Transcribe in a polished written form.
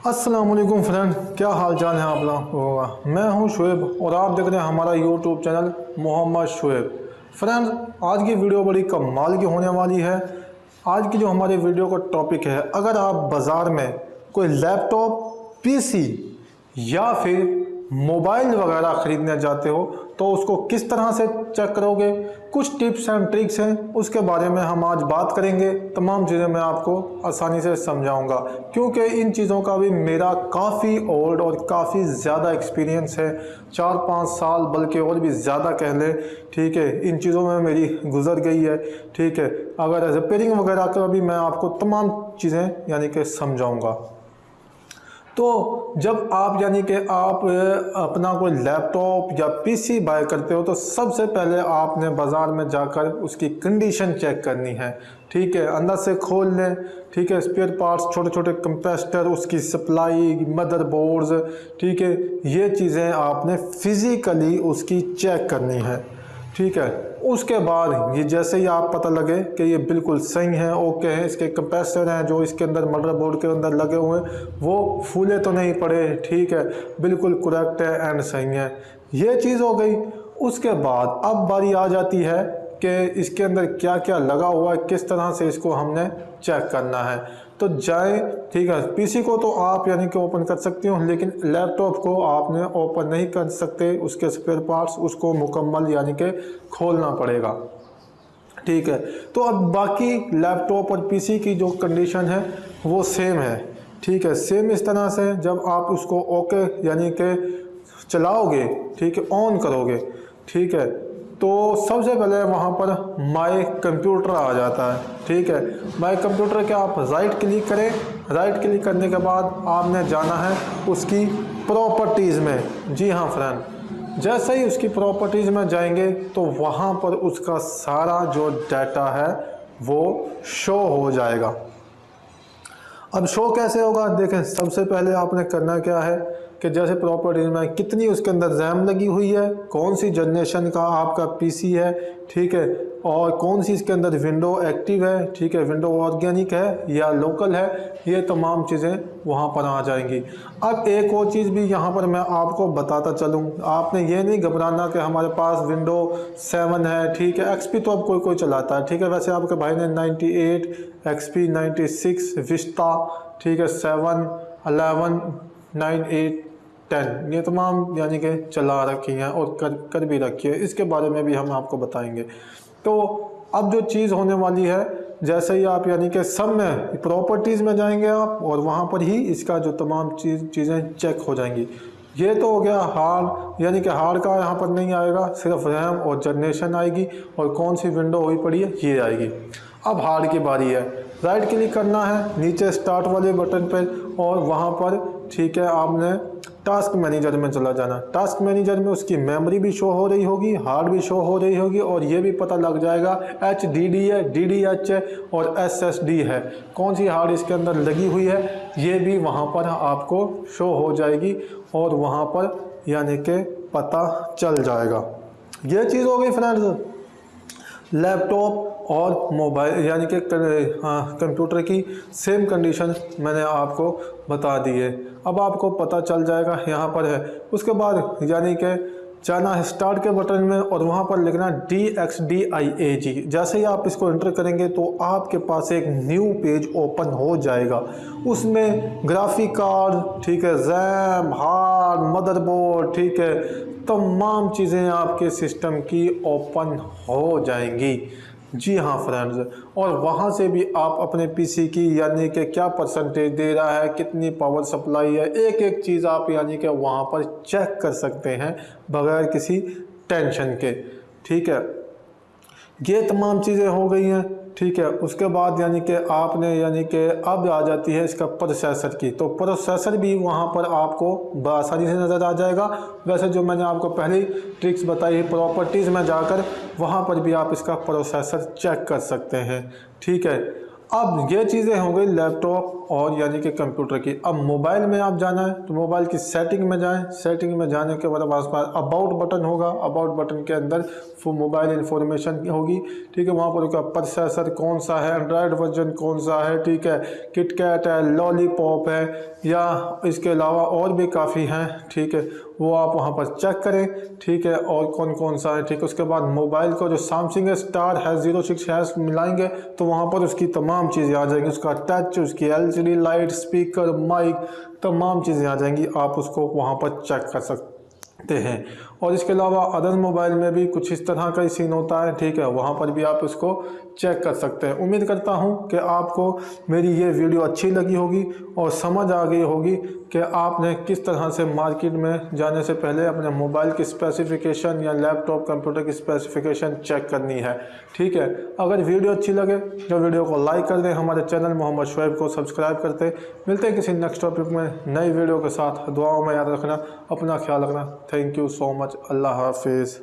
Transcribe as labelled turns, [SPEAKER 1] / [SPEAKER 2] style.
[SPEAKER 1] अस्सलाम वालेकुम फ्रेंड, क्या हाल चाल है आप लोगों का। मैं हूं शुएब और आप देख रहे हैं हमारा YouTube channel Mohammed Shoaib. Friend, आज की वीडियो बड़ी कमाल की होने वाली है। आज की जो हमारे वीडियो का टॉपिक है, अगर आप बाज़ार में कोई लैपटॉप, पीसी या फिर मोबाइल वगैरह ख़रीदने जाते हो तो उसको किस तरह से चेक करोगे, कुछ टिप्स एंड ट्रिक्स हैं, उसके बारे में हम आज बात करेंगे। तमाम चीज़ें मैं आपको आसानी से समझाऊंगा क्योंकि इन चीज़ों का भी मेरा काफ़ी ओल्ड और काफ़ी ज़्यादा एक्सपीरियंस है। 4-5 साल बल्कि और भी ज़्यादा कह लें, ठीक है। इन चीज़ों में मेरी गुजर गई है, ठीक है। अगर रिपेयरिंग वगैरह का भी मैं आपको तमाम चीज़ें यानी कि समझाऊँगा। तो जब आप यानी कि आप अपना कोई लैपटॉप या पीसी बाय करते हो तो सबसे पहले आपने बाज़ार में जाकर उसकी कंडीशन चेक करनी है, ठीक है। अंदर से खोल लें, ठीक है। स्पेयर पार्ट्स, छोटे छोटे कंप्रेसर, उसकी सप्लाई, मदरबोर्ड्स, ठीक है। ये चीज़ें आपने फिज़िकली उसकी चेक करनी है, ठीक है। उसके बाद ये जैसे ही आप पता लगे कि ये बिल्कुल सही है, ओके है, इसके कंप्रेसर हैं जो इसके अंदर मदरबोर्ड के अंदर लगे हुए हैं वो फूले तो नहीं पड़े, ठीक है, बिल्कुल करेक्ट है एंड सही है, ये चीज़ हो गई। उसके बाद अब बारी आ जाती है कि इसके अंदर क्या क्या लगा हुआ है, किस तरह से इसको हमने चेक करना है। तो जाए, ठीक है। पीसी को तो आप यानी कि ओपन कर सकते हो, लेकिन लैपटॉप को आपने ओपन नहीं कर सकते, उसके स्पेयर पार्ट्स उसको मुकम्मल यानी कि खोलना पड़ेगा, ठीक है। तो अब बाकी लैपटॉप और पीसी की जो कंडीशन है वो सेम है, ठीक है। सेम इस तरह से जब आप उसको ओके यानी कि चलाओगे, ठीक है, ऑन करोगे, ठीक है, तो सबसे पहले वहाँ पर माय कंप्यूटर आ जाता है, ठीक है। माय कंप्यूटर के आप राइट क्लिक करें। राइट क्लिक करने के बाद आपने जाना है उसकी प्रॉपर्टीज़ में। जी हाँ फ्रेंड, जैसे ही उसकी प्रॉपर्टीज़ में जाएंगे तो वहाँ पर उसका सारा जो डाटा है वो शो हो जाएगा। अब शो कैसे होगा, देखें। सबसे पहले आपने करना क्या है कि जैसे प्रॉपर्टीज में कितनी उसके अंदर रैम लगी हुई है, कौन सी जनरेशन का आपका पीसी है, ठीक है, और कौन सी इसके अंदर विंडो एक्टिव है, ठीक है, विंडो ऑर्गेनिक है या लोकल है, ये तमाम चीज़ें वहाँ पर आ जाएंगी। अब एक और चीज़ भी यहाँ पर मैं आपको बताता चलूँ, आपने ये नहीं घबराना कि हमारे पास विंडो 7 है, ठीक है। एक्सपी तो अब कोई कोई चलाता है, ठीक है। वैसे आपके भाई ने 98, एक्सपी 96, विस्टा, ठीक है, 7, 11, 9, 8, 10, ये तमाम यानी कि चला रखी हैं और कर भी रखी है। इसके बारे में भी हम आपको बताएंगे। तो अब जो चीज़ होने वाली है, जैसे ही आप यानी कि सब में प्रॉपर्टीज़ में जाएंगे आप और वहाँ पर ही इसका जो तमाम चीज़ें चेक हो जाएंगी। ये तो हो गया हार्ड, यानी कि हार्ड का यहाँ पर नहीं आएगा, सिर्फ रैम और जनरेशन आएगी और कौन सी विंडो हुई पड़ी है ये आएगी। अब हार्ड की बारी है। राइट क्लिक करना है नीचे स्टार्ट वाले बटन पर और वहाँ पर, ठीक है, आपने टास्क मैनेजर में चला जाना। टास्क मैनेजर में उसकी मेमोरी भी शो हो रही होगी, हार्ड भी शो हो रही होगी और ये भी पता लग जाएगा HDD है, DDH है और SSD है, कौन सी हार्ड इसके अंदर लगी हुई है, ये भी वहाँ पर आपको शो हो जाएगी और वहाँ पर यानी कि पता चल जाएगा। ये चीज़ हो गई फ्रेंड्स लैपटॉप और मोबाइल यानी कि कंप्यूटर की सेम कंडीशन मैंने आपको बता दी है। अब आपको पता चल जाएगा यहाँ पर है। उसके बाद यानी कि जाना है स्टार्ट के बटन में और वहाँ पर लिखना DXDIAG। जैसे ही आप इसको एंटर करेंगे तो आपके पास एक न्यू पेज ओपन हो जाएगा। उसमें ग्राफिक कार्ड, ठीक है, रैम, हार्ड, मदरबोर्ड, ठीक है, तमाम चीज़ें आपके सिस्टम की ओपन हो जाएंगी। जी हाँ फ्रेंड्स, और वहाँ से भी आप अपने पीसी की यानी कि क्या परसेंटेज दे रहा है, कितनी पावर सप्लाई है, एक एक चीज़ आप यानी कि वहाँ पर चेक कर सकते हैं बगैर किसी टेंशन के, ठीक है। ये तमाम चीज़ें हो गई हैं, ठीक है। उसके बाद यानी कि आपने यानी कि अब आ जाती है इसका प्रोसेसर की। तो प्रोसेसर भी वहाँ पर आपको आसानी से नज़र आ जाएगा। वैसे जो मैंने आपको पहले ट्रिक्स बताई है, प्रॉपर्टीज़ में जाकर वहाँ पर भी आप इसका प्रोसेसर चेक कर सकते हैं, ठीक है। अब ये चीज़ें हो गई लैपटॉप और यानी कि कंप्यूटर की। अब मोबाइल में आप जाना है तो मोबाइल की सेटिंग में जाएं। सेटिंग में जाने के बाद आसपास अबाउट बटन होगा। अबाउट बटन के अंदर मोबाइल इन्फॉर्मेशन होगी, ठीक है। वहाँ पर उसका प्रोसेसर कौन सा है, एंड्रॉयड वर्जन कौन सा है, ठीक है, किटकैट है, लॉलीपॉप है, या इसके अलावा और भी काफ़ी हैं, ठीक है। वो आप वहाँ पर चेक करें, ठीक है, और कौन कौन सा है, ठीक है। उसके बाद मोबाइल को जो सैमसंग स्टार है 06 है मिलाएंगे तो वहाँ पर उसकी तमाम चीज़ें आ जाएंगी, उसका टच, उसकी LCD लाइट, स्पीकर, माइक, तमाम चीज़ें आ जाएंगी। आप उसको वहाँ पर चेक कर सकते हैं। और इसके अलावा अदर मोबाइल में भी कुछ इस तरह का ही सीन होता है, ठीक है, वहाँ पर भी आप इसको चेक कर सकते हैं। उम्मीद करता हूँ कि आपको मेरी ये वीडियो अच्छी लगी होगी और समझ आ गई होगी कि आपने किस तरह से मार्केट में जाने से पहले अपने मोबाइल की स्पेसिफिकेशन या लैपटॉप कंप्यूटर की स्पेसिफिकेशन चेक करनी है, ठीक है। अगर वीडियो अच्छी लगे तो वीडियो को लाइक कर दें, हमारे चैनल मोहम्मद शुएब को सब्सक्राइब करते। मिलते हैं किसी नेक्स्ट टॉपिक में नई वीडियो के साथ। दुआओं में याद रखना, अपना ख्याल रखना। Thank you so much. Allah हाफिज़।